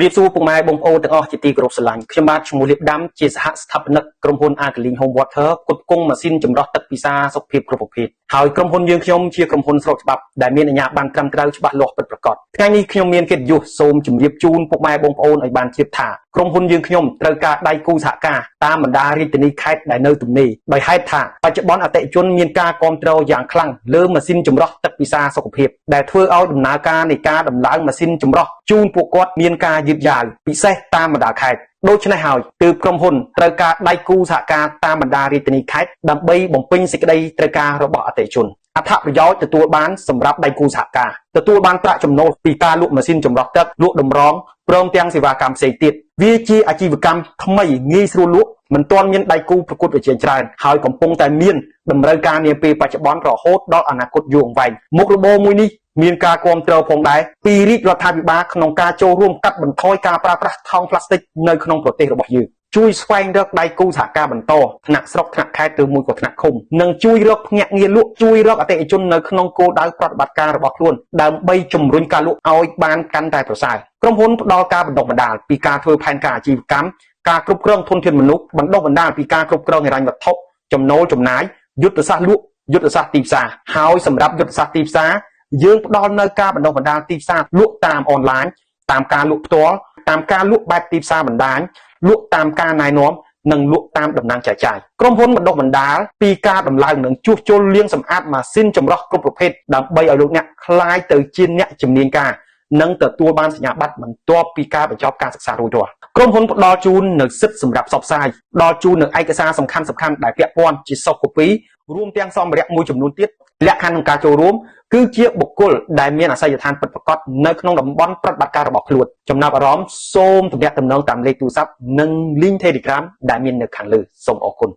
ប្រៀបសួរពុកម៉ែបងប្អូនទាំងអស់ជាទីគោរពស្រឡាញ់ខ្ញុំបាទឈ្មោះលៀបដាំជាសហស្ថាបនិកក្រុមហ៊ុន Alkaline Home Water ផ្គត់ផ្គង់ម៉ាស៊ីនចម្រោះទឹកពិសាសុខភាពគ្រប់ប្រភេទហើយក្រុមហ៊ុនយើងខ្ញុំជាក្រុមហ៊ុនស្របច្បាប់ដែលមានអាជ្ញាប័ណ្ណត្រឹមត្រូវច្បាស់លាស់ពិតប្រាកដថ្ងៃនេះខ្ញុំមានកិត្តិយសសូមជម្រាបជូនពុកម៉ែបងប្អូនឲ្យបានជ្រាបថាក្រុមហ៊ុនយើងខ្ញុំត្រូវការដៃគូសហការតាមបណ្ដារាជធានីខេត្តដែលនៅទំនេរដោយហេតុថាបច្ចុប្បន្នអតិថិជនមានការគាំទ្រយ៉ាងខ្លាំងលើម៉ាស៊ីនចម្រោះទឹកពិសាសុខភាពដែលធ្វើឲ្យដំណើរការនៃការដំឡើងម៉ាស៊ីនចម្រោះជូនពួកគាត់មានការយឺតយ៉ាវពិសេសតាមបណ្ដាខេត្តដូច្នេះហើយទើបក្រុមហ៊ុនត្រូវការដៃគូសហការតាមបណ្ដារាជធានីខេត្តដើម្បីបំពេញសេចក្តីត្រូវការរបស់អតិថិជនអត្ថប្រយោជន៍ទទួលបានសម្រាប់ដៃគូសហការទទួលបានប្រាក់ចំណូលពីការលក់ម៉ាស៊ីនចម្រោះទឹកលក់តម្រងព្រមទាំងសេវាកម្មផ្សេងទៀតវាជាអាជីវកម្មថ្មីងាយស្រួលលក់មិនទាន់មានដៃគូប្រកួតប្រជែងច្រើនហើយកំពុងតែមានតម្រូវការនាពេលបច្ចុប្បន្នរហូតដល់អនាគតយូរអង្វែងមុខរបរមួយនេះមានការគាំទ្រផងដែរពីរាជរដ្ឋាភិបាលក្នុងការចូលរួមកាត់បន្ថយការប្រើប្រាស់ថង់ប្លាស្ទិកនៅក្នុងប្រទេសរបស់យើងជួយស្វែងរកដៃគូសហការបន្តថ្នាក់ស្រុកថ្នាក់ខេត្តឬមួយក៏ថ្នាក់ឃុំនិងជួយរកភ្នាក់ងារលក់ជួយរកអតិថិជននៅក្នុងគោលដៅប្រតិបត្តិការរបស់ខ្លួនដើម្បីជំរុញការលក់ឲ្យបានកាន់តែប្រសើរក្រុមហ៊ុនផ្ដល់ការបណ្ដុះបណ្ដាលពីការធ្វើផែនការអាជីវកម្មការគ្រប់គ្រងធនធានមនុស្សបណ្ដុះបណ្ដាលពីការគ្រប់គ្រងហិរញ្ញវត្ថុចំណូលចំណាយយុទ្ធសាស្ត្រលក់យុទ្ធសាស្ត្រទីផ្សារហើយសម្រាប់យុទ្ធសាស្ត្រទីផ្សារយើងផ្ដល់នៅការបណ្ដុះបណ្ដាលទីផ្សារលក់តាមអនឡាញតាមការលក់ផ្ទាល់តាមការលក់បែបទីផ្សារបណ្ដាញលក់តាមការណែនាំនិងលក់តាមតំណាងចែកចាយក្រុមហ៊ុនបណ្ដុះបណ្ដាលពីការដំឡើងនិងជួសជុលលាងសម្អាតម៉ាស៊ីនចម្រោះគ្រប់ប្រភេទដើម្បីឲ្យលោកអ្នកក្លាយទៅជាអ្នកជំនាញការនិងទទួលបានសញ្ញាបត្របន្ទាប់ពីការបញ្ចប់ការសិក្សារួចរាល់ក្រុមហ៊ុនផ្ដល់ជូននៅសិទ្ធិសម្រាប់ផ្សព្វផ្សាយផ្ដល់ជូននៅឯកសារសំខាន់ៗដែលពាក់ព័ន្ធជា soft copy រួមទាំងសម្ភារៈមួយចំនួនទៀតលក្ខខណ្ឌក្នុងការចូលរួមគឺជាបុគ្គលដែលមានអាសយដ្ឋានពិតប្រាកដនៅក្នុងតំបន់ប្រតិបត្តិការរបស់ខ្លួនចំណាប់អារម្មណ៍សូមទំនាក់ទំនងតាមលេខទូរស័ព្ទនិង link Telegram ដែលមាននៅខាងលើសូមអរគុណ